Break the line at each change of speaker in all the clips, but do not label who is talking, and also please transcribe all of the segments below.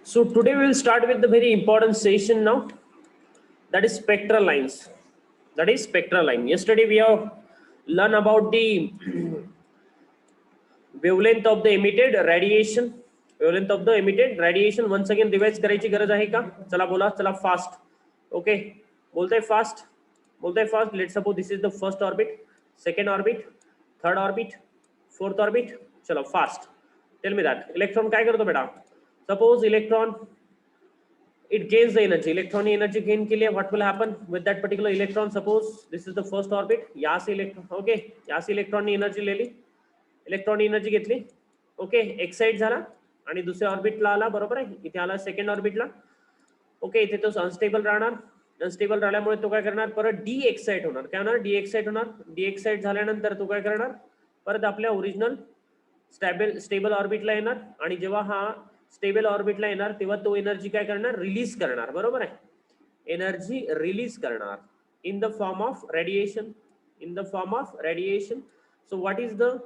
So today we will start with the very important session now, that is spectral lines. That is spectral line. Yesterday we have learned about the wavelength of the emitted radiation. Wavelength of the emitted radiation. Once again revise करायची गरज आहे का? चला बोला, चला fast. Okay, बोलते fast, बोलते fast. Let's suppose this is the first orbit, second orbit, third orbit, fourth orbit. चलो fast. Tell me that. Electron काय करतो बेटा? Suppose electron it gains the energy. Electron energy gain के लिए what will happen with that particular electron? Suppose this is the first orbit. यहाँ से electron, okay, यहाँ से electron ने energy ले ली, electron ने energy घेतली, okay, excite झाला आणि दुसऱ्या ऑर्बिटला आला, बरोबर आहे. इथे आला सेकंड ऑर्बिटला, ओके. इथे तो अनस्टेबल राहणार, अनस्टेबल राहिल्यामुळे तो काय करणार, परत डी एक्साइट होणार. काय होणार? डी एक्साइट होणार. डी एक्साइट झाल्यानंतर तो काय करणार, परत आपल्या ओरिजिनल स्टेबल ऑर्बिटला येणार आणि जेव्हा हा स्टेबल ऑर्बिटला येणार तेव्हा तो एनर्जी काय करणार, रिलीज करणार, बरोबर आहे. एनर्जी रिलीज करणार in the form of radiation, in the form of radiation. So what is the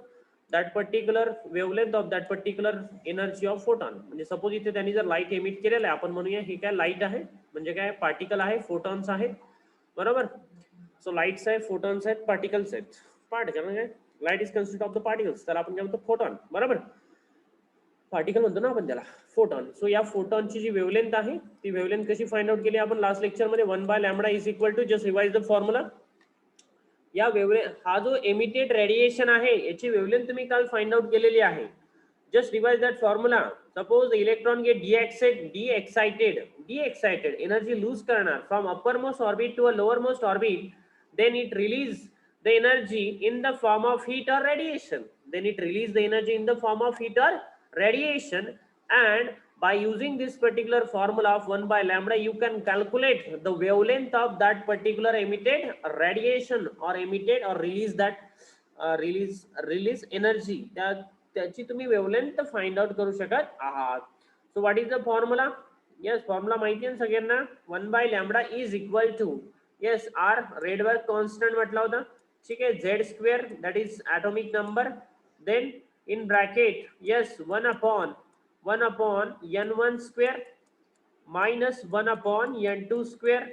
that particular wavelength of that particular energy of photon. म्हणजे सपोज इथे त्यांनी जर लाईट एमिट केलेलं आहे, आपण म्हणूया हे काय लाईट आहे, म्हणजे काय पार्टिकल आहे, फोटॉन्स आहेत, बरोबर. सो लाईट्स आहे, फोटॉन्स आहेत, पार्टिकल्स आहेत. पार्टिकल म्हणजे light is consist of the particles, त्याला आपण काय म्हणतो, फोटॉन, बरोबर. पार्टिकल म्हणतो ना आपण त्याला, फोटॉन. सो या फोटॉनची जी वेवलेंथ आहे ती वेवलेंथ कशी फाइंड आउट केली आपण लास्ट लेक्चर मध्ये, 1/λ is equal to, just revise the formula. या वेवलेंथ, हा जो एमिटेड रेडिएशन आहे याची वेवलेंथ तुम्ही काल फाइंड आउट केलेली आहे. Just revise that formula. Suppose electron get the excited energy lose करणार from upper most orbit to a lower most orbit, then it release the energy in the form of heat or radiation. Then it release the energy in the form of heat or radiation, and by using this particular formula of 1/λ you can calculate the wavelength of that particular emitted radiation or emitted or release that release energy. त्याची तुम्ही wavelength find out करू शकत आहात. So what is the formula? Yes, formula माहिती आहे सगळ्यांना. 1/λ is equal to, yes, R Rydberg constant म्हटला होता, ठीक आहे, Z square that is atomic number, then in bracket, yes, 1 upon n1 square minus 1 upon n2 square.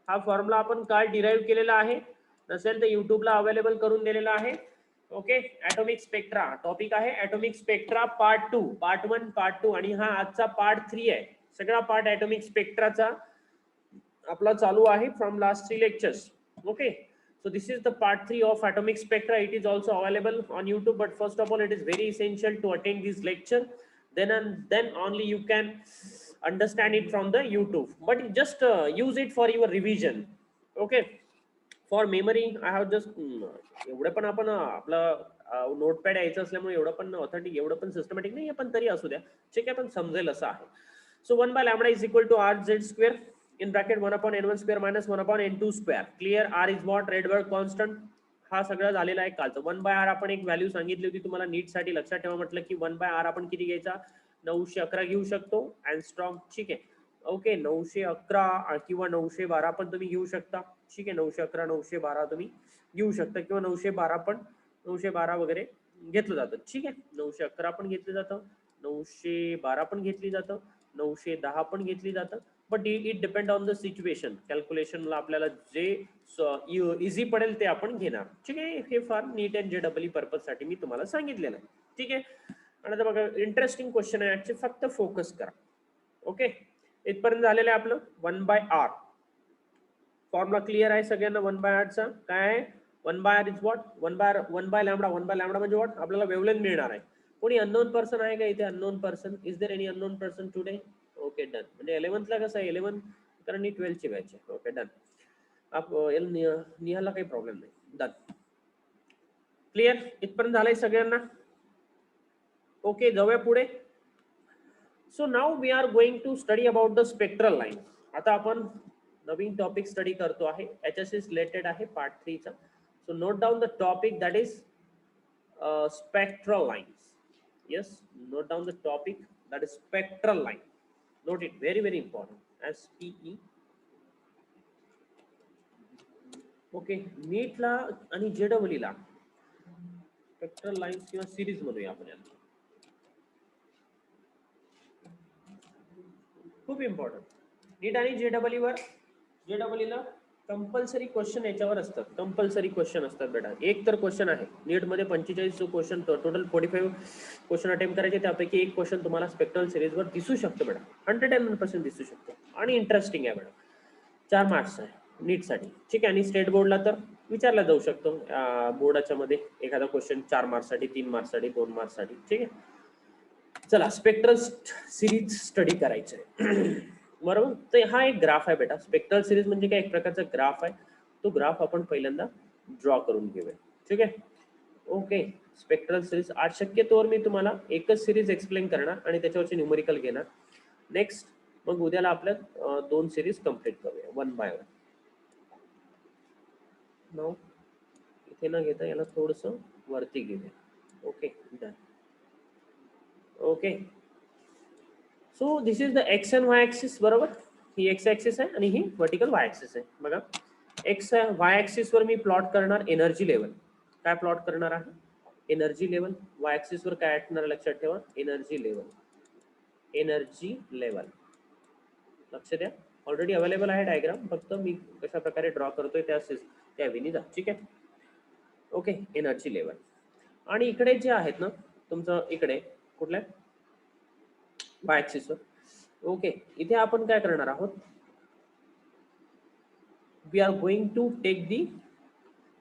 हा formula आपण काल डिराइव्ह केलेला आहे, नसेल तर युट्यूबला अवेलेबल करून दिलेला आहे. ओके, ॲटॉमिक स्पेक्ट्रा टॉपिक आहे, atomic spectra part 2, part 1, part 2 आणि हा आजचा पार्ट 3 आहे. सगळा पार्ट ॲटॉमिक स्पेक्ट्राचा आपला चालू आहे from last 3 lectures. Okay, so this is the part 3 of atomic spectra. It is also available on YouTube, but first of all it is very essential to attend this lecture, then only you can understand it from the YouTube, but just use it for your revision. Okay, for memory I have just एवढं पण आपण आपलं notepad यायचं असल्यामुळे एवढं पण authentic, एवढं पण सिस्टमॅटिक नाही, पण तरी असू द्या, ठीक आहे, पण समजेल असं आहे. So 1/λ is equal to R Z square in bracket 1 upon n1 square minus 1 upon n2 square. clear? R is what? Rydberg constant. हा सगळं झालेला आहे कालचं. 1/r आपण एक व्हॅल्यू सांगितली होती तुम्हाला नीट साठी, लक्षात ठेवा. म्हटलं की 1/r आपण किती घ्यायचा, 911 घेऊ शकतो, अँगस्ट्रॉम, ठीक आहे. ओके, 911 किंवा 912 पण तुम्ही घेऊ शकता, ठीक आहे. 911 912 तुम्ही घेऊ शकता किंवा 912 पण 912 वगैरे घेतलं जातं, ठीक आहे. 911 पण घेतलं जातं, 912 पण घेतली जातं, 910 पण घेतली जातं. But it depend on the situation. कॅल्क्युलेशनला आपल्याला जे इझी पडेल ते आपण घेणार, ठीक आहे. हे फार नीट अँड JEE पर्पज साठी मी तुम्हाला सांगितलेलं आहे, ठीक आहे. आणि आता बघा, इंटरेस्टिंग क्वेश्चन आहे आजचे, फक्त फोकस करा. ओके, इथपर्यंत झालेलं आहे आपलं 1/r. फॉर्म्युला क्लिअर आहे सगळ्यांना 1/r चा? काय आहे 1/r इज व्हॉट? 1/λ. 1/λ म्हणजे व्हॉट? आपल्याला वेवलेंथ मिळणार आहे. कोणी अननोन पर्सन आहे का इथे? Unknown person, is there any unknown person today? Okay, done. म्हणजे 11th ला कसं आहे, 11 कारण 12 ची बॅच आहे. Okay, done. निहाला काही प्रॉब्लेम नाही, डन. क्लिअर? इथपर्यंत झालंय सगळ्यांना? ओके, जाऊया पुढे. So now we are going to study about the spectral line. आता आपण नवीन टॉपिक स्टडी करतो आहे, याच्याशी रिलेटेड आहे, पार्ट 3 चा. So note down the topic, that is spectral lines. Yes, note down the topic, that is spectral line. Note it, very very important. SPE. Okay, नीटला आणि JEE ला स्पेक्ट्रल लाईन्स किंवा series म्हणूया आपण याला. खूप इम्पॉर्टंट. नीट आणि जेडब्ल्यू वर, जेडब्ल्यू ला कंपल्सरी क्वेश्चन याच्यावर असतात, कंपल्सरी क्वेश्चन असतात बेटा. एक तर क्वेश्चन आहे नीट मध्ये 45 क्वेश्चन, टोटल 45 क्वेश्चन अटेम्प्ट करायचे, त्यापैकी एक क्वेश्चन तुम्हाला स्पेक्ट्रल सिरीजवर दिसू शकतो बेटा, 101% दिसू शकतो आणि इंटरेस्टिंग आहे बेटा. 4 मार्क्स आहे नीटसाठी, ठीक आहे. आणि स्टेट बोर्डला तर विचारला जाऊ शकतो बोर्डाच्या मध्ये एखादा क्वेश्चन 4 मार्क्ससाठी, 3 मार्क्ससाठी, 2 मार्क्ससाठी, ठीक आहे. चला स्पेक्ट्रल सिरीज स्टडी करायचं आहे. बरोबर. तर हा एक ग्राफ आहे बेटा. स्पेक्ट्रल सिरीज म्हणजे काय, एक प्रकारचा ग्राफ आहे. तो ग्राफ आपण पहिल्यांदा ड्रॉ करून घेऊया, ठीक आहे. ओके. स्पेक्ट्रल सिरीज आज शक्यतोवर मी तुम्हाला एकच सिरीज एक्सप्लेन करणार आणि त्याच्यावरची न्यूमेरिकल घेणार. नेक्स्ट मग उद्याला आपल्या 2 सिरीज कंप्लीट करूया वन बाय वन. नाव इथे न घेता याला थोडंसं वरती घेऊया. Okay done. Okay. So this is the x and Y axis. बरोबर. ही एक्स ऍक्सिस आहे आणि ही वर्टिकल वाय ऍक्सिस आहे. बघा एक्स वाय ऍक्सिस वर मी प्लॉट करणार एनर्जी लेवल. काय प्लॉट करणार आहे? Energy level. वाय ऍक्सिस वर काय असणार लक्षात ठेवा, एनर्जी लेवल. एनर्जी लेवल लक्ष द्या. ऑलरेडी अवेलेबल आहे डायग्राम, फक्त मी कशा प्रकारे ड्रॉ करतोय त्या विनी जा, ठीक आहे. ओके. Energy level. आणि इकडे जे आहेत ना तुमचं, इकडे कुठल्या वाय ऍक्सिस वर. ओके. इथे आपण काय करणार आहोत, we are going to take the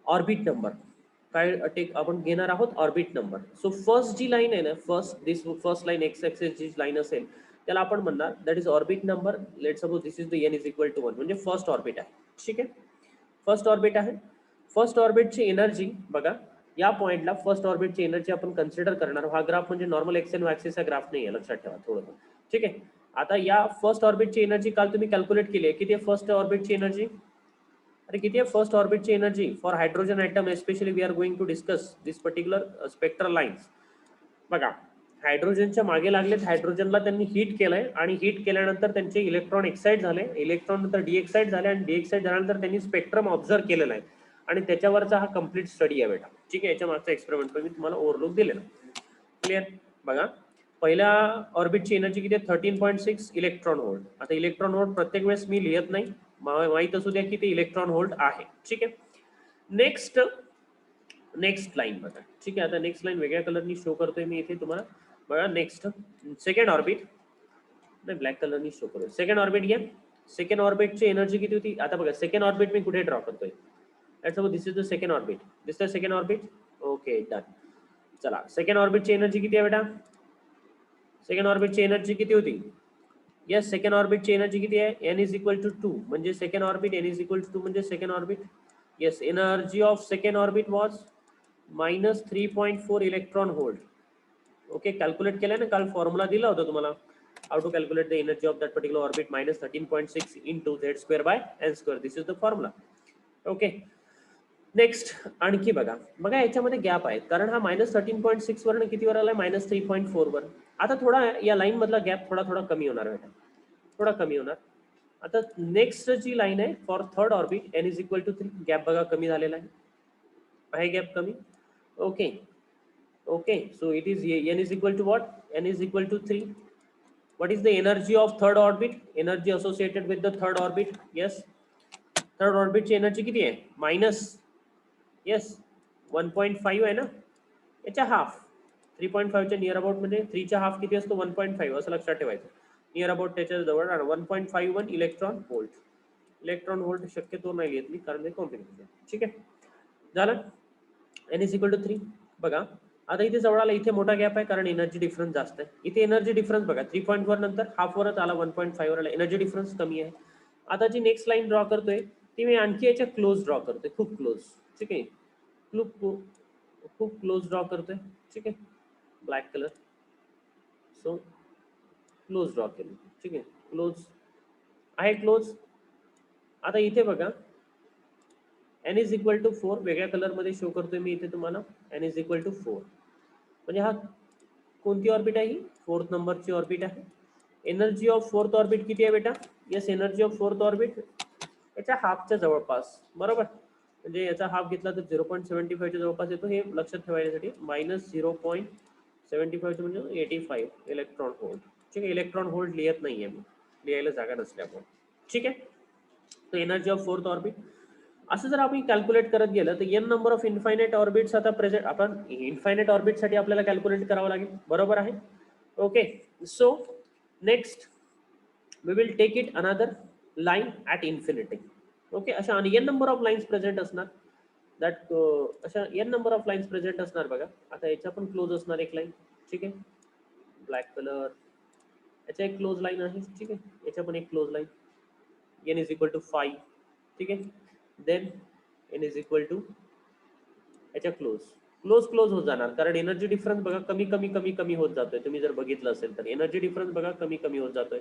orbit number. काय टेक आपण घेणार आहोत, ऑर्बिट नंबर. सो फर्स्ट जी लाईन आहे ना, फर्स्ट लाईन एक्स ऍक्सिस जी लाईन असेल त्याला आपण म्हणणार that is orbit number. Let suppose this is the n is equal to 1, म्हणजे फर्स्ट ऑर्बिट आहे, ठीक आहे. फर्स्ट ऑर्बिट आहे. फर्स्ट ऑर्बिटची एनर्जी बघा, या पॉइंटला फर्स्ट ऑर्बिटची एनर्जी आपण कन्सिडर करणार. हा ग्राफ म्हणजे नॉर्मल एक्स अँड ऍक्सिसचा ग्राफ नाही आहे, लक्षात ठेवा थोडं, ठीक आहे. आता या फर्स्ट ऑर्बिटची एनर्जी काल तुम्ही कॅल्क्युलेट केली आहे. किती आहे फर्स्ट ऑर्बिटची एनर्जी? अरे किती आहे फर्स्ट ऑर्बिटची energy for hydrogen atom? Especially we are going to discuss this particular spectral lines. बघा हायड्रोजनच्या मागे लागलेत, हायड्रोजनला त्यांनी हीट केलंय आणि हीट केल्यानंतर त्यांचे इलेक्ट्रॉन एक्साइट झाले, इलेक्ट्रॉन नंतर डीएक्साइट झाले आणि डीएक्साइट झाल्यानंतर त्यांनी स्पेक्ट्रम ऑब्झर्व केलेला आहे आणि त्याच्यावरचा हा कम्प्लीट स्टडी आहे बेटा, ठीक आहे. याच्या मागचा एक्सपेरिमेंट पण मी तुम्हाला ओव्हरलुक दिलेला. क्लिअर. बघा पहिल्या ऑर्बिटची एनर्जी किती आहे, 13.6 इलेक्ट्रॉन व्होल्ट. आता इलेक्ट्रॉन व्होल्ट प्रत्येक वेळेस मी लिहित नाही, माहित असू द्या की ते इलेक्ट्रॉन व्होल्ट आहे, ठीक आहे. नेक्स्ट लाईन बघा, ठीक आहे. आता नेक्स्ट लाईन वेगळ्या कलरनी शो करतोय मी इथे तुम्हाला. बघा नेक्स्ट सेकंड ऑर्बिट, नाही ब्लॅक कलरनी शो करूया. सेकंड ऑर्बिट घ्या. सेकंड ऑर्बिटची एनर्जी किती होती? आता बघा सेकंड ऑर्बिट मी कुठे ड्रॉ करतोय, this is the second orbit. This the second orbit. Okay done. चला सेकंड ऑर्बिटची एनर्जी किती आहे बेटा? सेकंड ऑर्बिटची एनर्जी किती होती? यस सेकंड ऑर्बिटची एनर्जी किती आहे? एन इज इक्वल टू 2, म्हणजे second orbit n is equal to 2 म्हणजे second orbit. Yes energy of second orbit was -3.4 electron volt. Okay calculate केलं ना, काल फॉर्म्युला दिला होता तुम्हाला, how to calculate the energy of that particular orbit, -13.6 into z² this is the formula. Okay. Next आणखी बघा, बघा याच्यामध्ये गॅप आहे कारण हा -13.6 वर कितीवर आलाय, -3.4 वर. आता थोडा या लाईन मधला गॅप थोडा कमी होणार बेटा, थोडा कमी होणार. आता नेक्स्ट जी लाईन आहे for third orbit n is equal to 3, gap बघा कमी झालेला आहे गॅप कमी. Okay. Okay so it is n is equal to what, n is equal to 3. what is the energy of third orbit, energy associated with the third orbit? yes third orbit ची energy किती आहे? Minus yes 1.5 आहे ना, याच्या half. 3.5 च्या near about म्हणजे 3 च्या half किती असतो? 1.5 असं लक्षात ठेवायचं. नियर अबाउट त्याच्या जवळ 1.51 इलेक्ट्रॉन व्होल्ट. इलेक्ट्रॉन व्होल्ट शक्यतो नाही लिहित मी कारण ते कॉम्प्लिकेटेड, ठीक आहे. झालं. N is equal to 3. बघा आता इथे जवळाला इथे मोठा गॅप आहे कारण एनर्जी डिफरन्स जास्त आहे. इथे एनर्जी डिफरन्स बघा 3.1 नंतर हाफ वरच आला, 1.5 वर आला, एनर्जी डिफरन्स कमी आहे. आता जी नेक्स्ट लाईन ड्रॉ करतोय ती मी आणखी याच्या क्लोज ड्रॉ करतोय, खूप क्लोज, ठीक आहे. खूप क्लोज ड्रॉ करतोय, ठीक आहे. Black colour. So close draw केलं, ठीक आहे. क्लोज आहे क्लोज. आता इथे बघा एन इज इक्वल टू 4 वेगळ्या कलर मध्ये शो करतोय मी इथे तुम्हाला. एन इज इक्वल टू 4 म्हणजे हा कोणती ऑर्बिट आहे? ही 4th नंबरची ऑर्बिट आहे. एनर्जी ऑफ 4th ऑर्बिट किती आहे बेटा? Yes energy of 4th orbit याच्या हाफच्या जवळपास, बरोबर. म्हणजे याचा हाफ घेतला तर 0.75 च्या जवळपास येतो, हे लक्षात ठेवण्यासाठी. -0.75 म्हणजे 85 इलेक्ट्रॉन व्होल्ट, ठीक आहे. इलेक्ट्रॉन व्होल्ट लिहित नाहीये मी, लिहायला जागा नसल्यामुळे. ठीक आहे. तर एनर्जी ऑफ फोर्थ ऑर्बिट असं जर आपण कॅल्क्युलेट करत गेलं तर N number of infinite orbits आता प्रेझेंट आपण इन्फायनाइट ऑर्बिट साठी आपल्याला कॅल्क्युलेट करावं लागेल. बरोबर आहे. Okay. So next we will take it another line at infinity. Okay, अशा n number of lines present असणार. that अशा n number of lines present असणार बघा. आता याच्या पण क्लोज असणार एक लाईन. ठीक आहे. ब्लॅक कलर याचा एक क्लोज लाईन आहे. ठीक आहे. याच्या पण एक close line n is equal to 5. ठीक आहे. Then n is equal to याच्या क्लोज होत जाणार कारण एनर्जी डिफरन्स बघा कमी कमी कमी कमी होत जातोय. तुम्ही जर बघितलं असेल तर एनर्जी डिफरन्स बघा कमी कमी होत जातोय.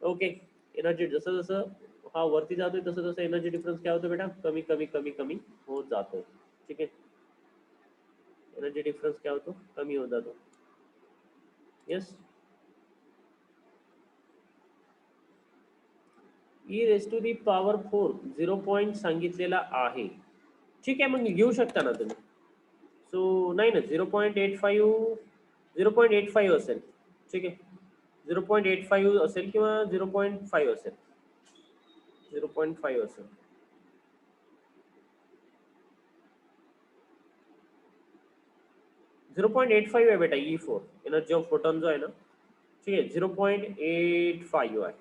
ओके. एनर्जी जसं जसं हा वरती जातोय तसं तसं एनर्जी डिफरन्स काय होतं बेटा कमी कमी कमी कमी होत जातोय. ठीक आहे. एनर्जी डिफरन्स काय होतो कमी होत जातो. Yes. E raise to the power 4 0 point सांगितलेला आहे. ठीक आहे. मग घेऊ शकता ना तुम्ही. सो नाही ना 0.85 0.85 असेल. ठीक आहे. 0.85 असेल किंवा 0.5 असेल. 0.5 असेल. 0.85 आहे बेटा E4 एनर्जी ऑफ फोटॉन जो आहे ना. ठीक आहे. 0.85 आहे.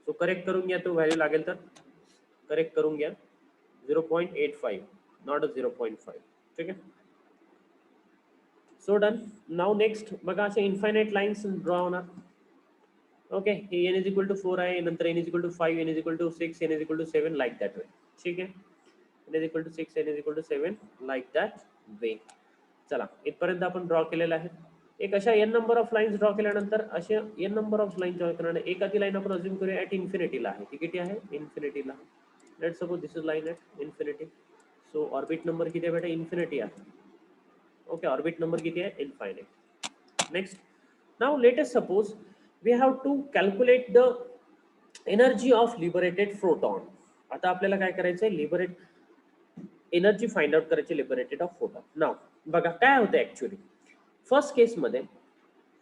सो करेक्ट करून घ्या. तो व्हॅल्यू लागेल तर करेक्ट करून घ्या. 0.85 नॉट अ 0.5. ठीक आहे. So done. नाउ नेक्स्ट बघा असे इन्फायनाइट लाईन्स ड्रॉ होणार. ओके. हे n is equal to 4 आहे. नंतर n is equal to 5, n is equal to 6, n is equal to 7 like that way. ठीक आहे. n is equal to 6, n is equal to 7 like that way. चला इथपर्यंत आपण draw केलेला आहे. एक अशा n number of lines draw केल्यानंतर अशा n number of line draw केल्यानंतर एखादी लाईन आपण अज्युम करूया ॲट इन्फिनिटीला आहे. ती किती आहे इन्फिनिटीला. Let suppose this is line at infinity. So orbit number किती आहे बेटा इन्फिनिटी आहे. ओके. ऑर्बिट नंबर किती आहे infinite. Next now let us suppose we have to calculate the energy of liberated photon. आता आपल्याला काय करायचंय लिबरेट एनर्जी फाइंड आउट करायची लिबरेटेड ऑफ फोटॉन. नाउ बघा काय होतं ऍक्च्युअली फर्स्ट केस मध्ये.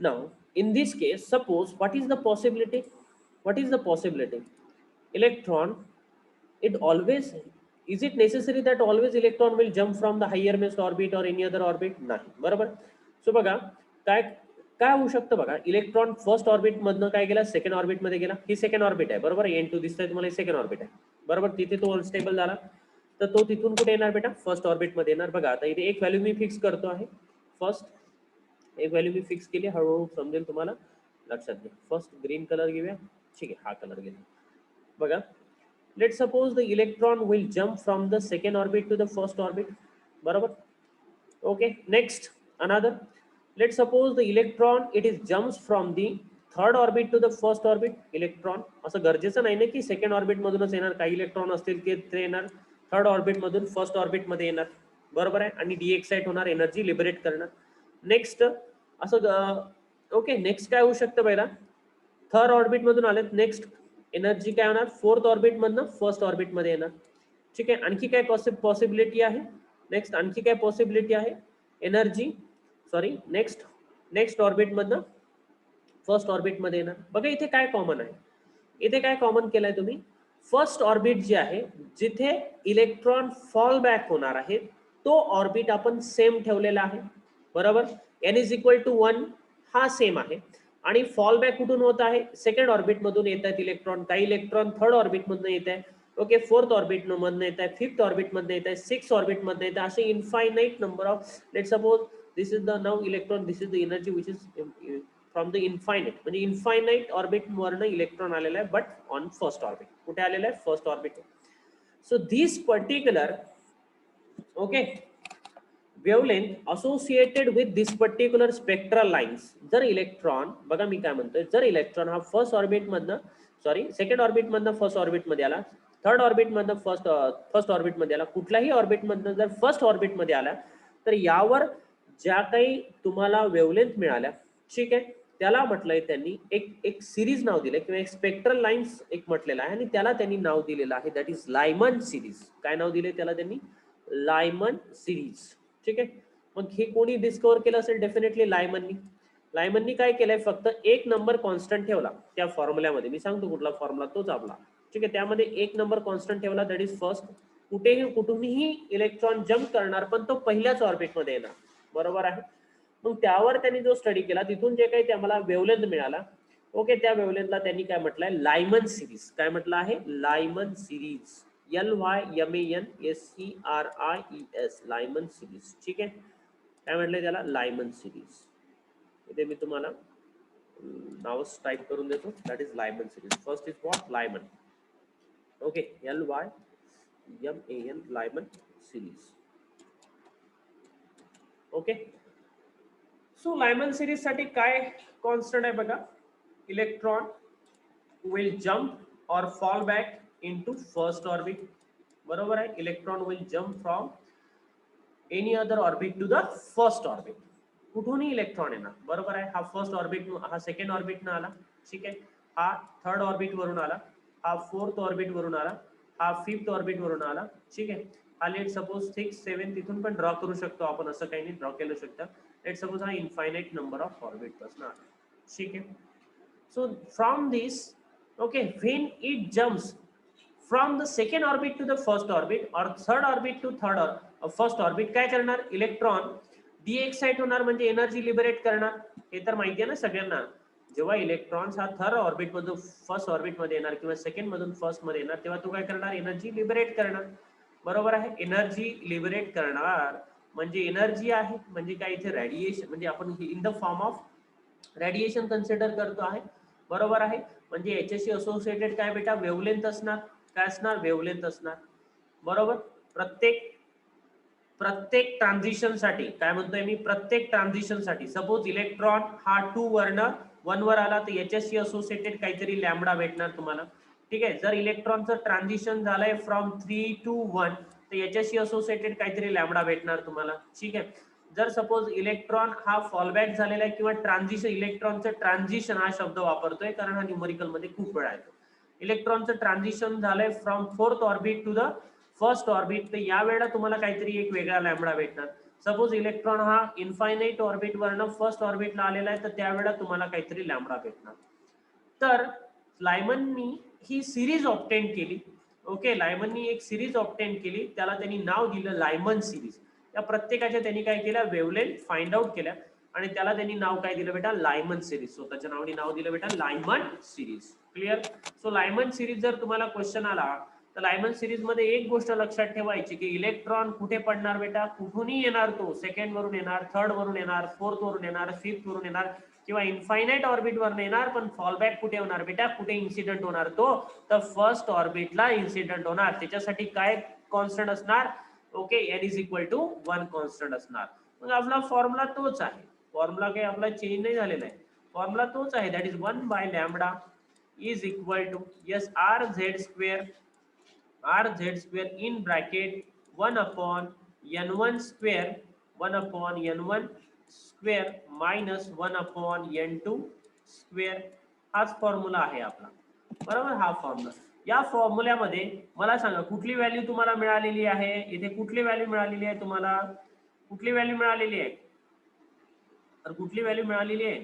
Now in this case suppose what is the possibility electron it always is it necessary that always electron will jump from the highermost orbit or any other orbit नाही. बरोबर. So बघा काय काय होऊ शकतं बघा electron first orbit मधनं काय गेला सेकंड ऑर्बिट मध्ये गेला. ही सेकंड ऑर्बिट आहे बरोबर. N2 दिसतंय तुम्हाला सेकंड ऑर्बिट आहे बरोबर. तिथे तो अनस्टेबल झाला तर तो तिथून कुठे येणार बेटा फर्स्ट ऑर्बिट मध्ये येणार. बघा आता इथे एक व्हॅल्यू मी फिक्स करतो आहे. फर्स्ट एक व्हॅल्यू मी फिक्स केली. हळूहळू समजेल तुम्हाला लक्षात घ्या. फर्स्ट ग्रीन कलर घेऊया. ठीक आहे. हा कलर घेऊया. बघा let's suppose the electron will jump from the second orbit to the first orbit. बरोबर. Okay. Next another. Let's suppose the electron it is jumps from the third orbit to the first orbit. Electron असं गरजेचं नाही ना की second orbit मधूनच येणार. काही electron असतील की ते येणार थर्ड ऑर्बिट मधून फर्स्ट ऑर्बिट मध्ये येणार. बरोबर आहे. आणि डिएक्साइट होणार एनर्जी लिबरेट करणार. नेक्स्ट असं ओके. नेक्स्ट काय होऊ शकतं पहिला थर्ड ऑर्बिट मधून आलेत. नेक्स्ट एनर्जी काय होणार फोर्थ ऑर्बिट मधनं फर्स्ट ऑर्बिट मध्ये येणार. ठीक आहे. आणखी काय पॉसिबिलिटी आहे. नेक्स्ट आणखी काय पॉसिबिलिटी आहे एनर्जी नेक्स्ट ऑर्बिट मधनं फर्स्ट ऑर्बिट मध्ये येणार. बघा इथे काय कॉमन आहे. इथे काय कॉमन केलंय तुम्ही फर्स्ट ऑर्बिट जे आहे जिथे इलेक्ट्रॉन फॉल बॅक होणार आहे तो ऑर्बिट आपण सेम ठेवलेला आहे. बरोबर. n is equal to 1 हा सेम आहे. आणि फॉल बॅक कुठून होत आहे सेकंड ऑर्बिट मधून येत आहेत इलेक्ट्रॉन. काही इलेक्ट्रॉन थर्ड ऑर्बिट मधून येत आहे. ओके. फोर्थ ऑर्बिट मधून येत आहे. फिफ्थ ऑर्बिट मधून येत आहे. सिक्स्थ ऑर्बिट मधून येत आहे. असे infinite number of late suppose this is the now electron this is the energy which is from the infinite म्हणजे इनफायनाइट ऑर्बिट वरनं इलेक्ट्रॉन आलेला आहे बट ऑन फर्स्ट ऑर्बिट. कुठे आलेला आहे first orbit. So this particular okay wavelength associated with this particular spectral lines. जर electron बघा मी काय म्हणतोय जर इलेक्ट्रॉन हा फर्स्ट ऑर्बिट मधनं सेकंड ऑर्बिट मधनं फर्स्ट ऑर्बिट मध्ये आला थर्ड ऑर्बिट मधनं फर्स्ट ऑर्बिट मध्ये आला कुठल्याही ऑर्बिट मधनं जर फर्स्ट ऑर्बिट मध्ये आला तर यावर ज्या काही तुम्हाला वेवलेंथ मिळाल्या ठीक आहे त्याला म्हटलंय त्यांनी एक सिरीज नाव दिलंय किंवा एक स्पेक्ट्रल लाईन्स एक म्हटलेला आहे आणि त्याला त्यांनी नाव दिलेलं आहे दॅट इज लायमन सिरीज. काय नाव दिले त्याला त्यांनी लायमन सिरीज. ठीक आहे. मग हे कोणी डिस्कवर केलं असेल डेफिनेटली लायमननी. लायमननी काय केलंय, फक्त एक नंबर कॉन्स्टंट ठेवला त्या फॉर्म्युल्यामध्ये. मी सांगतो कुठला फॉर्म्युला, तोच आपला. ठीक आहे, त्यामध्ये एक नंबर कॉन्स्टंट ठेवला, दॅट इज फर्स्ट. कुठूनही इलेक्ट्रॉन जम्प करणार, पण तो पहिल्याच ऑर्बिटमध्ये येणार. बरोबर आहे. मग त्यावर त्यांनी जो स्टडी केला, तिथून जे काही त्याला वेव्हलेंथ मिळाला, ओके, त्या वेव्हलेंथला त्यांनी काय म्हटलंय, लायमन सिरीज. काय म्हटलं आहे, Lyman series. LYMANSERIES, Lyman series. ठीक आहे, काय म्हटलंय त्याला, लायमन सिरीज. इथे मी तुम्हाला नावच टाइप करून देतो, that is Lyman series. First is what, Lyman. Okay, LYMAN, Lyman series. Okay, so Lyman series साठी काय कॉन्स्टंट आहे बघा, electron will jump or fall back into first orbit. बरोबर आहे, electron will jump from any other orbit to the first orbit. कुठूनही electron येणार. बरोबर आहे, हा फर्स्ट ऑर्बिट, हा सेकंड ऑर्बिट न आला. ठीक आहे, हा थर्ड ऑर्बिट वरून आला, हा फोर्थ ऑर्बिट वरून आला, हा फिफ्थ ऑर्बिट वरून आला. ठीक आहे, हा लेट सपोज 6 7 तिथून पण ड्रॉ करू शकतो आपण, असं काही नाही, ड्रॉ केलं शकतं. लेट सपोज हा इन्फायनाइट नंबर ऑफ ऑर्बिट पासून आला. ठीक आहे, so from this, okay, when it jumps from the second orbit to the first orbit or third orbit to first orbit, काय करणार, इलेक्ट्रॉन डी एक्साइट होणार, म्हणजे एनर्जी लिबरेट करणार. हे तर माहिती आहे ना सगळ्यांना. जेव्हा इलेक्ट्रॉन्स हा थर्ड ऑर्बिट मधून फर्स्ट ऑर्बिट मध्ये येणार किंवा सेकंड मधून फर्स्ट मध्ये येणार, तेव्हा तो काय करणार, एनर्जी लिबरेट करणार. बरोबर आहे, एनर्जी लिबरेट करणार म्हणजे एनर्जी आहे, म्हणजे काय, इथे रेडिएशन, म्हणजे आपण in the form of radiation consider करतो आहे. बरोबर आहे, म्हणजे याच्याशी असोसिएटेड काय बेटा, वेव्हलेंथ असणार. काय असणार, वेव्हलेंथ असणार. बरोबर, प्रत्येक ट्रान्झिशन साठी, काय म्हणतोय मी, प्रत्येक ट्रान्झिशन साठी, सपोज इलेक्ट्रॉन हा 2 वरन 1 वर आला, तर याच्याशी असोसिएटेड काहीतरी लॅम्बडा भेटणार तुम्हाला. ठीक आहे, जर इलेक्ट्रॉनचं ट्रान्झिशन झालंय फ्रॉम 3 to 1, तर याच्याशी असोसिएटेड काहीतरी लॅम्बडा भेटणार तुम्हाला. ठीक आहे, जर सपोज इलेक्ट्रॉन हा फॉलबॅक झालेला आहे किंवा ट्रान्झिशन, इलेक्ट्रॉनचं ट्रान्झिशन हा शब्द वापरतोय कारण हा न्यूमरिकल मध्ये खूप वेळा येतो. इलेक्ट्रॉनचं ट्रान्झिशन झालंय from fourth orbit to the first orbit, तर या वेळेला तुम्हाला काहीतरी एक वेगळा लॅम्बडा भेटणार. सपोज इलेक्ट्रॉन हा इन्फायनाइट ऑर्बिट वरनं फर्स्ट ऑर्बिटला आलेला आहे, तर त्यावेळेला तुम्हाला काहीतरी लॅम्बडा भेटणार. तर लायमननी ही सिरीज ऑब्टेन केली. ओके, लायमननी एक सिरीज ऑब्टेन केली, त्याला त्यांनी नाव दिलं लायमन सिरीज. त्या प्रत्येकाच्या त्यांनी काय केलं, वेव्हलेंथ फाइंड आउट केल्या आणि त्याला त्यांनी नाव काय दिलं बेटा, लायमन सिरीज. स्वतःच्या नावाने नाव दिलं बेटा, Lyman series. Clear. So Lyman series जर तुम्हाला क्वेश्चन आला, तर लायमन सिरीज मध्ये एक गोष्ट लक्षात ठेवायची की इलेक्ट्रॉन कुठे पडणार बेटा, कुठूनही येणार, तो सेकंड वरून येणार, थर्ड वरून येणार, फोर्थ वरून येणार, फिफ्थ वरून येणार किंवा इन्फायनाइट ऑर्बिट वर येणार, पण फॉलबॅक कुठे होणार बेटा, कुठे इन्सिडेंट होणार तो, तर फर्स्ट ऑर्बिटला इन्सिडेंट होणार. त्याच्यासाठी काय कॉन्स्टंट असणार, okay, n is equal to 1 constant असणार. मग आपला फॉर्म्युला तोच आहे, फॉर्म्युला काही आपला चेंज नाही झालेला आहे, फॉर्म्युला तोच आहे, that is 1 by lambda is equal to yes R Z square in bracket 1 upon n1 square, 1 upon n1 square minus 1 upon n2 square. हाच फॉर्म्युला आहे आपला. बरोबर, हा फॉर्म्युला. या फॉर्म्युल्यामध्ये मला सांगा कुठली व्हॅल्यू तुम्हाला मिळालेली आहे, इथे कुठली व्हॅल्यू मिळालेली आहे तुम्हाला, कुठली व्हॅल्यू मिळालेली आहे, तर कुठली व्हॅल्यू मिळालेली आहे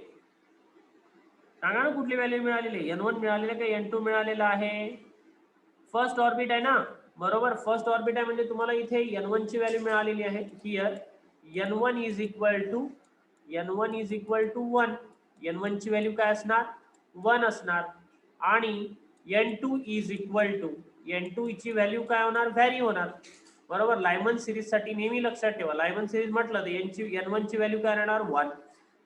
सांगा ना, कुठली व्हॅल्यू मिळालेली आहे, n1 मिळालेलं का n2 मिळालेलं आहे, फर्स्ट ऑर्बिट आहे ना. बरोबर, फर्स्ट ऑर्बिट आहे म्हणजे तुम्हाला इथे n1 ची व्हॅल्यू मिळालेली आहे. Here n1 is equal to 1, n1 ची व्हॅल्यू काय असणार, 1 असणार. आणि n2 is equal to, n2 ची व्हॅल्यू काय होणार, व्हॅरी होणार. बरोबर, लायमन सिरीज साठी नेहमी लक्षात ठेवा, लायमन सिरीज म्हटलं तर n1 ची व्हॅल्यू काय राहणार, 1.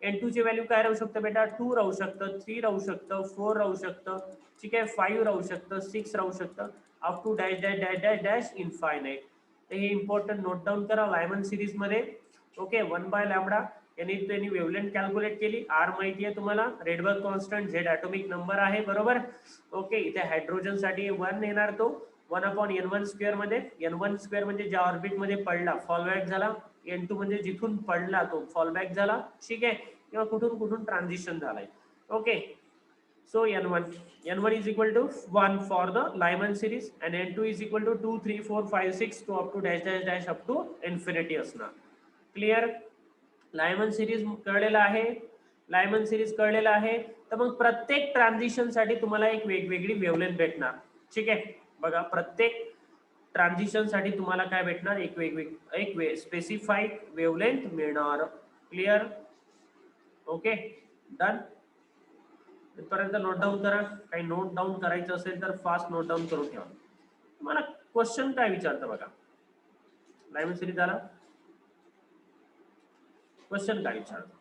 n2 ची व्हॅल्यू काय राहू शकतं बेटा, 2 राहू शकतं, 3 राहू शकतं, 4 राहू शकतं. ठीक आहे, 5 राहू शकतं, 6 राहू शकतं, up to dash dash dash dash dash infinite. तर हे इम्पॉर्टंट नोट डाऊन करा लायमन सिरीज मध्ये. ओके, 1 बाय लॅम्बडा यांनी त्यांनी वेव्हलेंथ कॅल्क्युलेट केली. आर माहिती आहे तुम्हाला, Rydberg constant, Z atomic number आहे. बरोबर, ओके, इथे हायड्रोजन साठी 1 येणार, तो 1 अपॉन n1 स्क्वेअर मध्ये, n1 स्क्वेअर म्हणजे ज्या ऑर्बिट मध्ये पडला फॉलबॅक झाला, n2 म्हणजे जिथून पडला तो फॉलबॅक झाला. ठीक आहे, किंवा कुठून कुठून ट्रान्झिशन झालाय. Okay, so n1 is equal to 1 for the Lyman series and n2 is equal to 2 3 4 5 6 to up to dash dash dash up to infinity असणार. क्लिअर, लायमन सिरीज कळलेला आहे. लायमन सिरीज कळलेला आहे. तर मग प्रत्येक ट्रान्झिशन साठी तुम्हाला एक वेगवेगळी वेवलेंथ भेटणार. ठीक आहे, बघा प्रत्येक ट्रान्झिशन साठी तुम्हाला काय भेटणार, एक स्पेसिफाईड वेवलेंथ मिळणार. क्लिअर? Okay, done. इथपर्यंत नोट डाऊन करा. काही नोट डाऊन करायचं असेल तर फास्ट नोट डाऊन करून ठेवा. तुम्हाला क्वेश्चन काय विचारतं बघा, लायमन सिरीज झाला, क्वेश्चन काय विचारतं.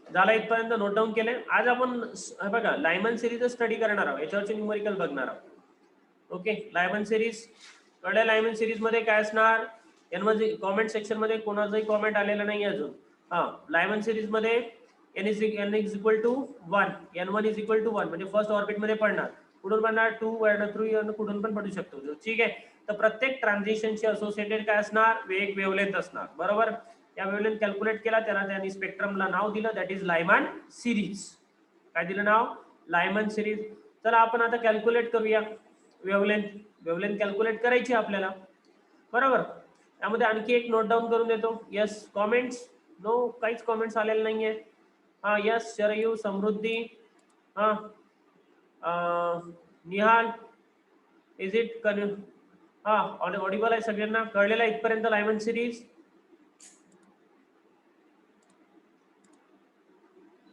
झाला इथपर्यंत नोट डाऊन केले. आज आपण बघा लायमन सिरीज स्टडी करणार आहोत, याच्यावरचे न्यूमेरिकल बघणार आहोत. ओके, लायमन सिरीज कळलं. लायमन सिरीज मध्ये काय असणार, यांमध्ये कॉमेंट सेक्शन मध्ये कोणाचाही कॉमेंट आलेला नाही अजून. हा, लायमन सिरीज मध्ये n is equal to 1, n1 is equal to 1 म्हणजे फर्स्ट ऑर्बिट मध्ये पडणार. कुठून पडणार, 2 3 कुठून पण पडू शकतो. ठीक आहे, तर प्रत्येक ट्रान्झिशनशी असोसिएटेड काय असणार, एक वेवलेंथ असणार. बरोबर, त्या वेवलेंथ कॅल्क्युलेट केला, त्याला त्यांनी स्पेक्ट्रमला नाव दिलं, दॅट इज लायमन सिरीज. काय दिलं नाव, लायमन सिरीज. चला आपण आता कॅल्क्युलेट करूया वेवलेंथ कॅल्क्युलेट करायची आपल्याला. बरोबर, त्यामध्ये आणखी एक नोट डाऊन करून देतो. यस, कॉमेंट्स, नो, काहीच कॉमेंट्स आलेले नाहीये. हा, यस, शरयू, समृद्धी, हा, निहाल, इज इट हा, ऑडिबल आहे सगळ्यांना, कळलेला इथपर्यंत लायमन सिरीज.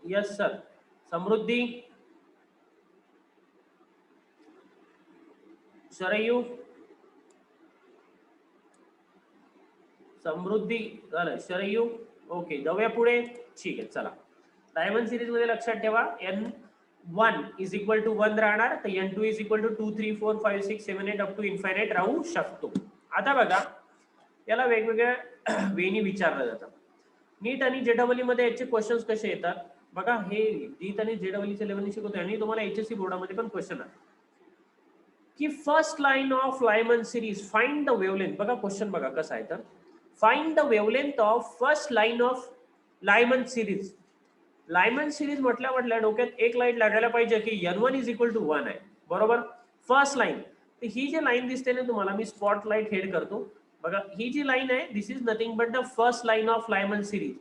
यस सर, समृद्धी, शरयू, समृद्धी झालं, शरयू. ओके, जाऊया पुढे. ठीक आहे, चला. लायमन सिरीज मध्ये लक्षात ठेवा, n1 इज इक्वल टू 1 राहणार, तर n2 is equal to 2 3 4 5 6 7 8 up to infinite राहू शकतो. आता बघा, याला वेगवेगळ्या वेनी विचारलं जातं. नीट आणि जेडब्ल्यू मध्ये याचे क्वेश्चन्स कसे येतात बघा. हे नीट आणि जेडब्ल्यूच्या लेवलनी शिकवतोय आणि तुम्हाला एचएससी बोर्डामध्ये पण क्वेश्चन आहे की first line of Lyman series find the wavelength. बघा क्वेश्चन बघा कसा आहे, तर find the wavelength of first line of Lyman series. Lyman series म्हटल्या डोक्यात एक लाईन लागायला पाहिजे की n1 इज इक्वल टू 1 आहे. बरोबर, फर्स्ट लाईन. तर ही जी लाईन दिसते ना तुम्हाला, मी स्पॉटलाइट हेड करतो बघा. ही जी लाईन आहे, this is nothing but the first line of Lyman series.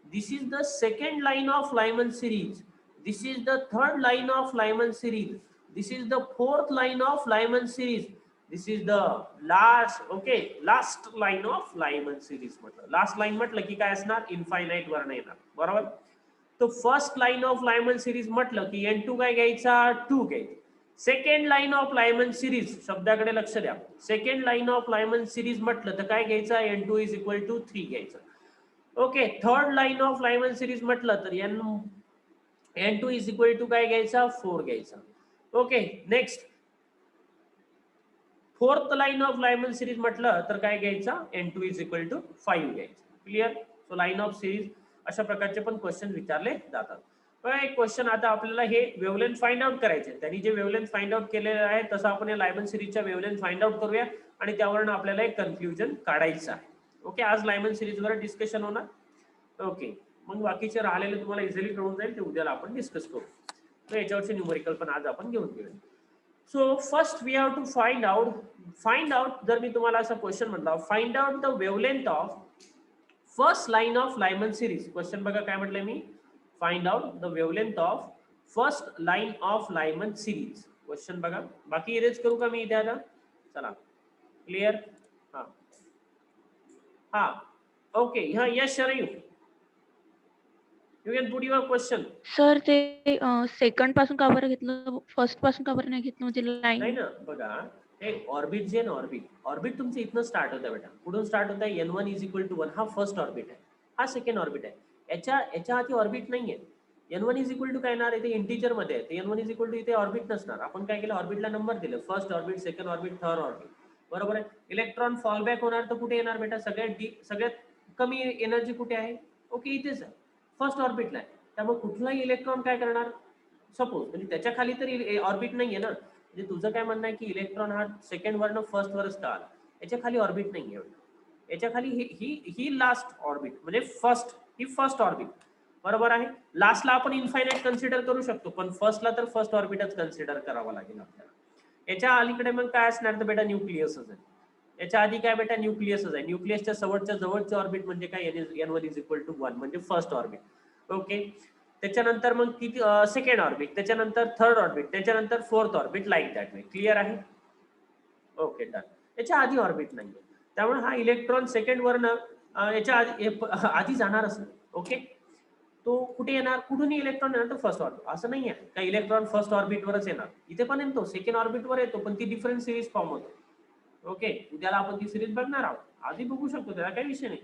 This is the second line of Lyman series. This is the third line of Lyman series. This is the fourth line of Lyman series. This is the last, okay, last line of Lyman series. म्हटलं last line म्हटलं की काय असणार, infinite वर येणार. बरोबर, तो first line of Lyman series म्हटलं की n2 काय घ्यायचा, 2 घ्यायचा. Second line of Lyman series, शब्दाकडे लक्ष द्या. Second line of Lyman series म्हटलं तर काय घ्यायचा, n2 इज इक्वल टू 3 घ्यायचं. Okay, third line of Lyman series म्हटलं तर n2 इज इक्वल टू काय घ्यायचा, 4 घ्यायचा. Okay, next fourth line of Lyman series म्हटलं तर काय घ्यायचा, n2 इज इक्वल टू 5 घ्यायचा. Clear. So line of series अशा प्रकारचे पण क्वेश्चन विचारले जातात. एक क्वेश्चन आता आपल्याला हे वेवलेंथ फाइंड आउट करायचे. त्यांनी जे वेवलेंथ फाइंड आउट केलेले आहे तसं आपण या लायमन सिरीजच्या वेवलेंथ फाइंड आउट करूया आणि त्यावरून आपल्याला एक कन्क्लुजन काढायचं आहे. ओके, आज लायमन सिरीजवर डिस्कशन होणार. ओके, मग बाकीचे राहिलेले तुम्हाला इझिली कळून जाईल, ते उद्याला आपण डिस्कस करू. तर याच्यावरचे न्यूमेरिकल पण आज आपण घेऊन घेऊया. So first we have to find out जर मी तुम्हाला असा क्वेश्चन म्हटला, find out the wavelength of first line of Lyman series. Question बघा काय म्हटलंय मी, find out the wavelength of first line of Lyman series. Question बघा, बाकी इरेज करू का मी इथे आता, चला. क्लिअर. हा हा, ओके. हा, yes Sharayu, you can put your question.
Sir ते सेकंड पासून का बरं घेतलं, फर्स्ट पासून का बरं नाही घेतलं, म्हणजे
नाही
लाईन.
ना, बघा हे ऑर्बिट जे ना, ऑर्बिट तुमचं इथनं स्टार्ट होतं बेटा. कुठून स्टार्ट होत आहे, n1 इज इक्वल टू 1. हा फर्स्ट ऑर्बिट आहे, हा सेकंड ऑर्बिट आहे. याच्या आधी ऑर्बिट नाहीये. n1 इज इक्वल टू काय येणार, इथे इंटीजर मध्ये आहे, n1 इज इक्वल टू इथे ऑर्बिट नसणार. आपण काय केलं, ऑर्बिटला नंबर दिले, first orbit, second orbit, third orbit. बरोबर आहे. इलेक्ट्रॉन फॉलबॅक होणार तर कुठे येणार बेटा, सगळ्यात कमी एनर्जी कुठे आहे, ओके इथेच आहे, फर्स्ट ऑर्बिटला आहे. त्यामुळे कुठलाही इलेक्ट्रॉन काय करणार, सपोज म्हणजे त्याच्या खाली तरी ऑर्बिट नाहीये ना. म्हणजे तुझं काय म्हणणं आहे की इलेक्ट्रॉन हा सेकंड वरनं फर्स्ट वरच का आला, याच्या खाली ऑर्बिट नाहीये. याच्या खाली ही लास्ट ऑर्बिट म्हणजे ही फर्स्ट ऑर्बिट. बरोबर आहे. लास्टला आपण इन्फायनाइट कन्सिडर करू शकतो, पण फर्स्टला तर फर्स्ट ऑर्बिटच कन्सिडर करावा लागेल आपल्याला. याच्या अलीकडे मग काय असणार तर बेटा न्यूक्लियसच आहे. याच्या आधी काय बेटा न्यूक्लियसच आहे. न्यूक्लियसच्या जवळचे ऑर्बिट म्हणजे काय n1 इज इक्वल टू 1 म्हणजे फर्स्ट ऑर्बिट. ओके, त्याच्यानंतर मग किती सेकंड ऑर्बिट, त्याच्यानंतर थर्ड ऑर्बिट, त्याच्यानंतर fourth orbit, like that way. Clear आहे? Okay done. याच्या आधी ऑर्बिट नाहीये, त्यामुळे हा इलेक्ट्रॉन सेकंड वरनं याच्या आधी जाणारच नाही. ओके, तो कुठे येणार, कुठूनही इलेक्ट्रॉन येणार तर फर्स्ट ऑर्बिट असं नाही आहे का इलेक्ट्रॉन फर्स्ट ऑर्बिटवरच येणार. इथे पण येतो सेकंड ऑर्बिटवर येतो, पण ती डिफरंट सिरीज फॉर्म होतो. ओके, उद्याला आपण ती सिरीज बघणार आहोत, आधी बघू शकतो, त्याला काही विषय नाही.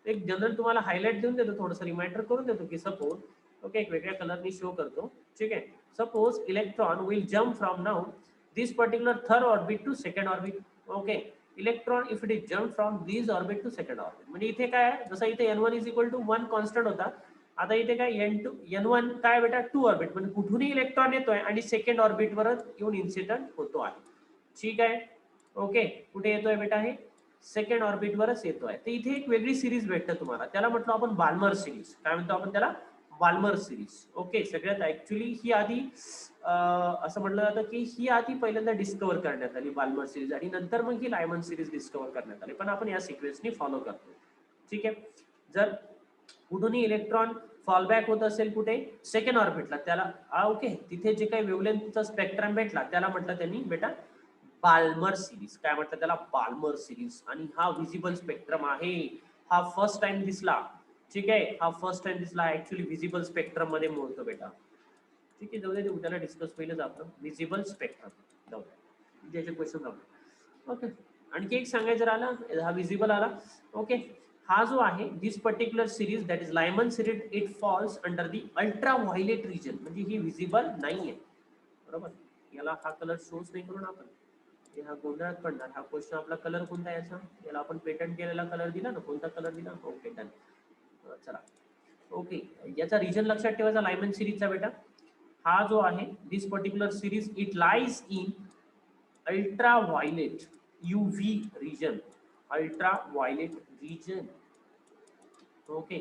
एक जनरल तुम्हाला हायलाइट देऊन देतो, थोडंसं रिमाइंडर करून देतो की सपोज, ओके, एक वेगळ्या कलरनी शो करतो. ठीक आहे, suppose electron will jump from now this particular third orbit to second orbit. Okay, electron if it is jump from this orbit to second orbit, म्हणजे इथे काय आहे, जसं इथे n1 is equal to 1 constant होता, आता इथे काय n1 काय बेटा 2 ऑर्बिट, म्हणजे कुठूनही इलेक्ट्रॉन येतोय आणि सेकंड ऑर्बिटवरच येऊन इन्सिडेंट होतो आहे. ठीक आहे, ओके, कुठे येतोय बेटा, हे सेकंड ऑर्बिटवरच येतोय. तर इथे एक वेगळी सिरीज भेटतं तुम्हाला, त्याला म्हटलं आपण बाल्मर सिरीज. काय म्हणतो आपण त्याला, बाल्मर सिरीज. ओके, सगळ्यात ऍक्च्युली ही आधी असं म्हटलं जातं की ही आधी पहिल्यांदा डिस्कवर करण्यात आली बाल्मर सिरीज, आणि नंतर मग ही लायमन सिरीज डिस्कवर करण्यात आली, पण आपण या सिक्वेन्सनी फॉलो करतो. ठीक आहे, जर कुठूनही इलेक्ट्रॉन फॉलबॅक होत असेल कुठे सेकंड ऑर्बिटला, त्याला ओके, तिथे जे काही वेव्हलेंथचा स्पेक्ट्रम भेटला त्याला म्हटलं त्यांनी बेटा बाल्मर सिरीज. काय म्हटलं त्याला, बाल्मर सिरीज. आणि हा विजिबल स्पेक्ट्रम आहे, हा फर्स्ट टाइम दिसला. ठीक आहे, हा फर्स्ट टाइम दिसला ऍक्च्युली विजिबल स्पेक्ट्रम मध्ये मोडतो बेटा. ठीक आहे, जाऊ दे, उद्याला डिस्कस होईलच आपलं विजिबल स्पेक्ट्रम. जाऊ दे, त्याचे क्वेश्चन जाऊ. ओके, आणखी एक सांगायचं राहिला, हा विजिबल आला. ओके, हा जो आहे this particular series that is Lyman series, it falls under the ultraviolet region, म्हणजे ही विजिबल नाहीये. बरोबर, याला हा कलर शोज नाही करून आपण हा गोंधळात पडणार. हा क्वेश्चन आपला कलर कोणता याचा, याला आपण पेटंट केलेला कलर दिला ना, कोणता कलर दिला. Okay done. चला, ओके, याचा रिजन लक्षात ठेवायचा लायमन सिरीजचा बेटा. हा जो आहे this particular series it lies in ultraviolet UV region, ultraviolet region. Okay,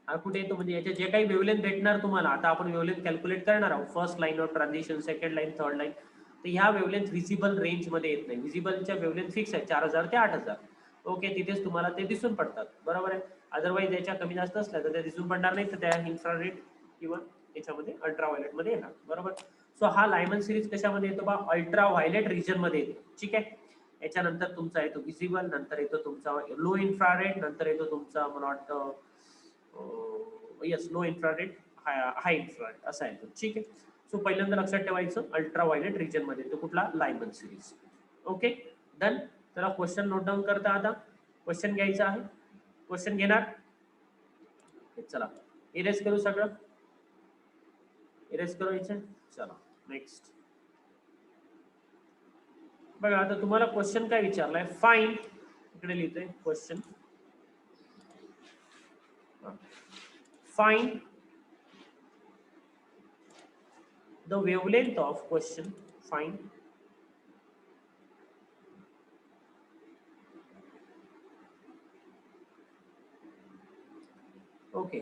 हा कुठे येतो, म्हणजे याचे जे काही वेव्हलेंथ भेटणार तुम्हाला, आता आपण वेव्हलेंथ कॅल्क्युलेट करणार आहोत, first line of transition, second line, third line, तर ह्या वेव्हलेंथ विजिबल रेंज मध्ये येत नाही. विजिबलच्या वेव्हलेंथ फिक्स आहे 4000 ते 8000. ओके, तिथेच तुम्हाला ते दिसून पडतात. बरोबर आहे, अदरवाईज याच्या कमी जास्त असल्या तर ते दिसून पडणार नाही, तर त्या इन्फ्रारेड किंवा याच्यामध्ये अल्ट्रा व्हायलेट मध्ये येणार. बरोबर, सो हा लायमन सिरीज कशामध्ये येतो बा, अल्ट्रा व्हायलेट रिजन मध्ये येतो. ठीक आहे, याच्यानंतर तुमचा येतो विजिबल, नंतर येतो तुमचा लो इन्फ्रारेड, नंतर येतो तुमचा मला वाटतं यस लो इन्फ्रारेड, हाय इन्फ्रारेड असा येतो. ठीक आहे, सो पहिल्यांदा लक्षात ठेवायचं अल्ट्रा व्हायलेट रिजन मध्ये तो कुठला, लायमन सिरीज. Okay done. चला क्वेश्चन नोट डाऊन करता, आता क्वेश्चन घ्यायचा आहे, क्वेश्चन घेणार. चला इरेज करू, सगळं इरेज करायचं. चला नेक्स्ट बघा, आता तुम्हाला क्वेश्चन काय विचारलाय, फाइंड, इकडे लिहितोय question, find the wavelength of question, find okay,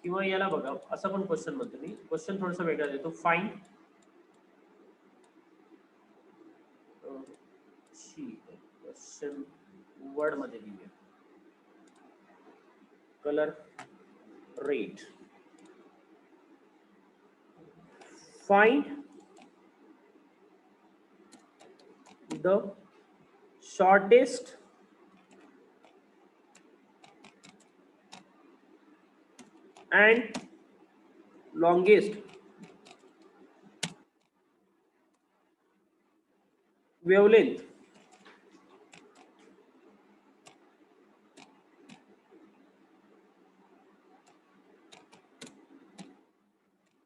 किंवा याला बघा असं पण क्वेश्चन म्हणतो मी, क्वेश्चन थोडंसं वेगळा देतो, फाइंड क्वेश्चन वर्ड मध्ये लिहूया, colour red, find the shortest and longest wavelength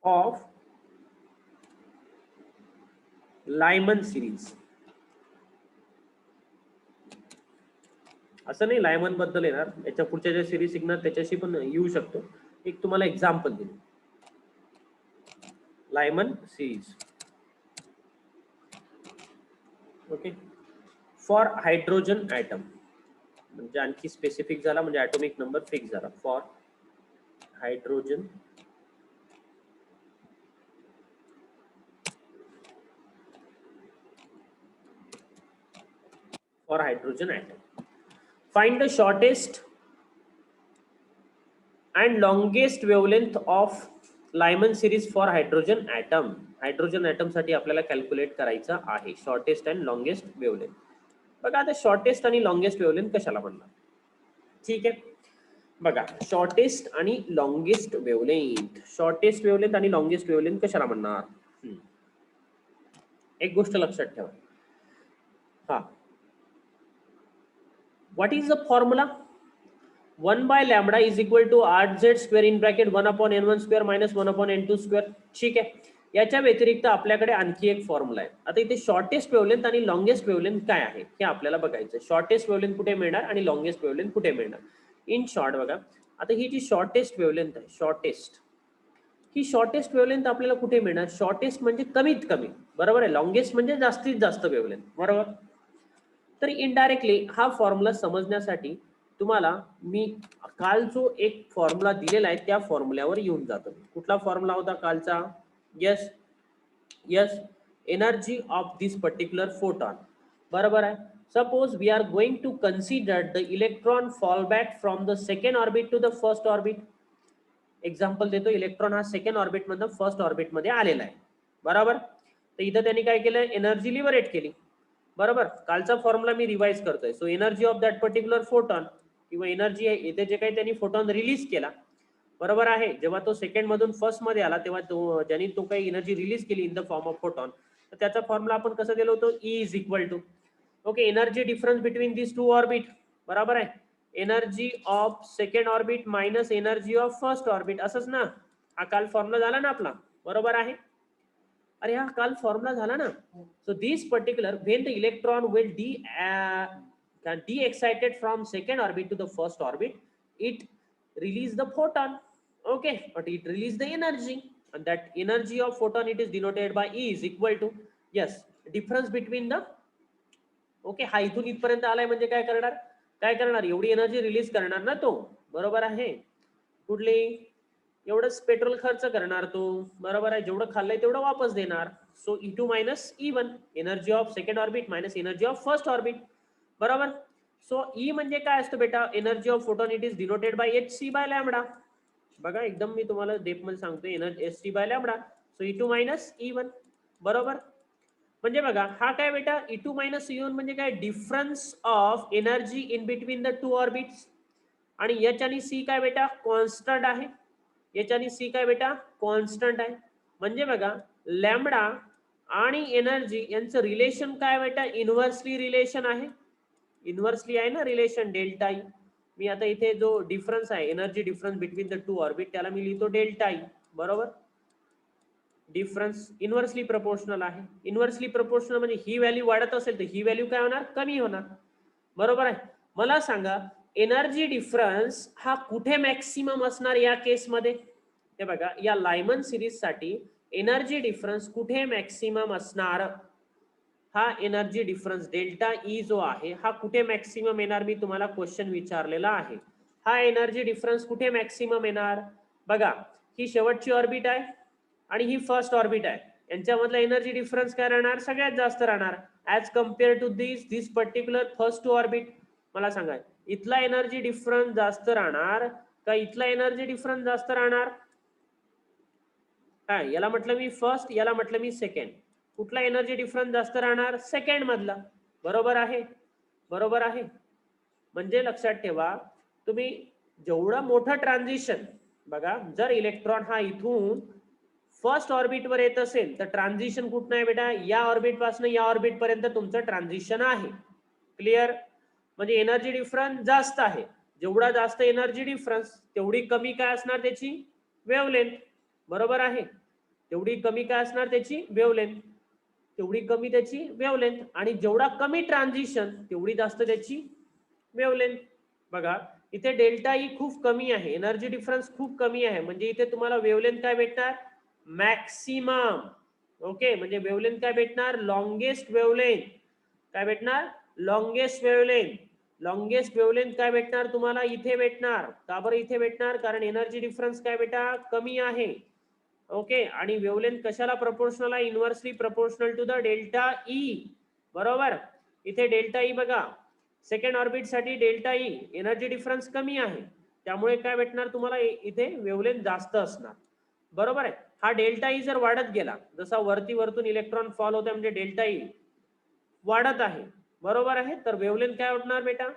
of Lyman series. असं नाही लायमन बद्दल येणार, याच्या पुढच्या ज्या सिरीज शिकणार त्याच्याशी पण येऊ शकतो. एक तुम्हाला एक्झाम्पल देईल, Lyman series. Okay, for hydrogen atom, म्हणजे आणखी स्पेसिफिक झाला, म्हणजे ॲटॉमिक नंबर फिक्स झाला. For hydrogen atom, find the shortest and longest wavelength of Lyman series for hydrogen atom. Hydrogen atom साठी आपल्याला कॅल्क्युलेट करायचं आहे शॉर्टेस्ट अँड लॉंगेस्ट वेवलेंथ. बघा आता शॉर्टेस्ट आणि लॉंगेस्ट वेवलेंथ कशाला म्हणणार. ठीक आहे, बघा शॉर्टेस्ट आणि लॉंगेस्ट वेवलेंथ, शॉर्टेस्ट वेवलेंथ आणि लॉंगेस्ट वेवलेंथ कशाला म्हणणार. एक गोष्ट लक्षात ठेवा. हा, what is the formula. 1 by lambda is equal to rz square in bracket 1 upon n1 square minus 1 upon n2 square. ठीक आहे, याच्या व्यतिरिक्त आपल्याकडे आणखी एक फॉर्म्युला आहे. आता इथे शॉर्टेस्ट वेवलेंथ आणि लॉंगेस्ट वेवलेंथ काय आहे हे आपल्याला बघायचं. शॉर्टेस्ट वेवलेंथ कुठे मिळणार आणि लॉंगेस्ट वेवलेंथ कुठे मिळणार. इन शॉर्ट बघा, आता ही जी शॉर्टेस्ट वेवलेंथ आहे, शॉर्टेस्ट, ही शॉर्टेस्ट वेवलेंथ आपल्याला कुठे मिळणार. शॉर्टेस्ट म्हणजे कमीत कमी, बरोबर आहे. लॉंगेस्ट म्हणजे जास्तीत जास्त वेवलेंथ, बरोबर. तर इनडायरेक्टली हा फॉर्म्युला समजण्यासाठी तुम्हाला मी काल जो एक फॉर्म्युला दिलेला आहे त्या फॉर्म्युल्यावर येऊन जातो. कुठला फॉर्म्युला होता कालचा. Yes yes, energy of this particular photon, बरोबर आहे. Suppose we are going to consider the electron fall back from the second orbit to the first orbit. Example देतो, इलेक्ट्रॉन हा सेकंड ऑर्बिट मधून फर्स्ट ऑर्बिट मध्ये आलेला आहे, बरोबर. तर इथं त्यांनी काय केलं, एनर्जी लिबरेट केली, बरोबर. कालचा फॉर्म्युला मी रिवाइज करतोय. So energy of that particular photon किंवा एनर्जी आहे इथे जे काही त्यांनी फोटॉन रिलीज केला, बरोबर आहे. जेव्हा तो सेकंड मधून फर्स्ट मध्ये आला तेव्हा तो ज्यांनी तो काही एनर्जी रिलीज केली in the form of photon, तर त्याचा फॉर्म्युला आपण कसं दिलं होतं. E is equal to, okay, energy difference between this two orbit, बरोबर आहे. Energy of second orbit minus energy of first orbit, असंच ना. हा काल फॉर्म्युला झाला ना आपला, बरोबर आहे. अरे हा काल फॉर्म्युला झाला ना. So this particular when the electron will de-excited from second orbit to the first orbit, it release the photon, okay, but it release the energy, and that energy of photon it is denoted by E is equal to, yes, difference between the, okay. हा इथून इथपर्यंत आलाय म्हणजे काय करणार, एवढी energy release करणार ना तो, बरोबर आहे. कुठली, एवढंच पेट्रोल खर्च करणार तो, बरोबर आहे. जेवढं खाल्लंय तेवढं वापस देणार. So E2 minus E1, energy of second orbit minus energy of first orbit, बरोबर. सो E म्हणजे काय असतं बेटा, energy of photon it is denoted by hc by lambda. बघा एकदम मी तुम्हाला डेप मध्ये सांगतोय, energy hc by lambda. So E2 minus E1, बरोबर. म्हणजे बघा हा काय बेटा, E2 मायनस E1 म्हणजे काय, difference of energy in between the two orbits. आणि H आणि C काय बेटा, कॉन्स्टंट आहे. H आणि C काय बेटा, कॉन्स्टंट आहे. म्हणजे बघा लॅम्बडा आणि एनर्जी यांचं रिलेशन काय बेटा, इन्व्हर्सली रिलेशन आहे. इन्व्हर्सली आहे ना रिलेशन, डेल्टा ई. मी आता इथे जो डिफरन्स आहे, energy difference between the two orbit, त्याला मी लिहितो डेल्टा ई, बरोबर. डिफरन्स इन्व्हर्सली प्रपोर्शनल आहे. इन्व्हर्सली प्रपोर्शनल म्हणजे ही व्हॅल्यू वाढत असेल तर ही व्हॅल्यू काय होणार, कमी होणार, बरोबर आहे. मला सांगा एनर्जी डिफरन्स हा कुठे मॅक्सिमम असणार या केसमध्ये. हे बघा या लायमन सिरीज साठी एनर्जी डिफरन्स कुठे मॅक्सिमम असणार. हा एनर्जी डिफरन्स डेल्टा ई जो आहे हा कुठे मॅक्सिमम येणार, मी तुम्हाला क्वेश्चन विचारलेला आहे. हा एनर्जी डिफरन्स कुठे मॅक्सिमम येणार. बघा ही शेवटची ऑर्बिट आहे आणि ही फर्स्ट ऑर्बिट आहे, यांच्यामधला एनर्जी डिफरन्स काय राहणार, सगळ्यात जास्त राहणार as compare to this particular first two orbit. मला सांगा इथला एनर्जी डिफरन्स जास्त राहणार का इथला एनर्जी डिफरन्स जास्त राहणार. काय याला म्हटलं मी फर्स्ट, याला म्हटलं मी सेकंड. कुठला एनर्जी डिफरन्स जास्त राहणार, सेकंड मधला, बरोबर आहे, बरोबर आहे. म्हणजे लक्षात ठेवा तुम्ही, जेवढं मोठं ट्रान्झिशन, बघा जर इलेक्ट्रॉन हा इथून फर्स्ट ऑर्बिट वर येत असेल तर ट्रान्झिशन कुठं आहे बेटा, या ऑर्बिट पासून या ऑर्बिट पर्यंत तुमचं ट्रान्झिशन आहे. क्लिअर. म्हणजे एनर्जी डिफरन्स जास्त आहे. जेवढा जास्त एनर्जी डिफरन्स तेवढी कमी काय असणार त्याची वेवलेंथ, बरोबर आहे. तेवढी कमी काय असणार त्याची वेवलेंथ, तेवढी कमी त्याची वेवलेंथ. आणि जेवढा कमी ट्रान्झिशन तेवढी जास्त त्याची वेवलेंथ. बघा इथे डेल्टा ई खूप कमी आहे, एनर्जी डिफरन्स खूप कमी आहे, म्हणजे इथे तुम्हाला वेवलेंथ काय भेटणार, मॅक्सिमम. ओके, म्हणजे वेवलेंथ काय भेटणार, लॉंगेस्ट वेवलेंथ. काय भेटणार, लॉंगेस्ट वेवलेंथ. लॉंगेस्ट वेवलेंथ काय भेटणार तुम्हाला, इथे भेटणार. का बरं इथे भेटणार, कारण एनर्जी डिफरन्स काय बेटा कमी आहे. ओके, आणि वेवलेंथ कशाला प्रपोर्शनल आहे, inversely proportional to the delta E, बरोबर. इथे डेल्टा ई बघा सेकंड ऑर्बिट साठी डेल्टा ई एनर्जी डिफरन्स कमी आहे, त्यामुळे काय भेटणार तुम्हाला इथे वेवलेंथ जास्त असणार. बरोबर आहे. हा डेल्टा ई जर वाढत गेला, जसा वरती वरतून इलेक्ट्रॉन फॉल होते म्हणजे डेल्टा ई वाढत आहे, बरोबर आहे, तर वेवलेंथ काय होणार बेटा,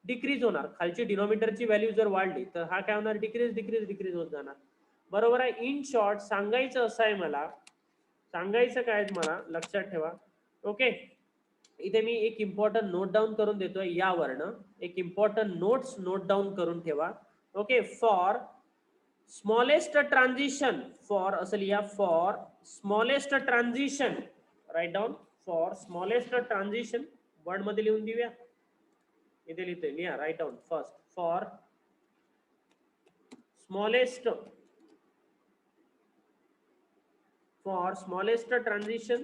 डिक्रीज होणार. खालची डिनोमिनेटरची व्हॅल्यू जर वाढली तर हा काय होणार, डिक्रीज डिक्रीज डिक्रीज होत जाणार. बरोबर आहे. इन शॉर्ट सांगायचं असं आहे मला, सांगायचं काय मला लक्षात ठेवा. ओके, इथे मी एक इम्पॉर्टंट नोट डाऊन करून देतोय यावरनं, एक इम्पॉर्टंट नोट्स नोट डाऊन करून ठेवा. Okay, for smallest transition, for असं लिहा, for smallest transition, write down, for smallest transition, word मध्ये लिहून देऊया, इथे लिहितोय, लिहा, write down first, for smallest transition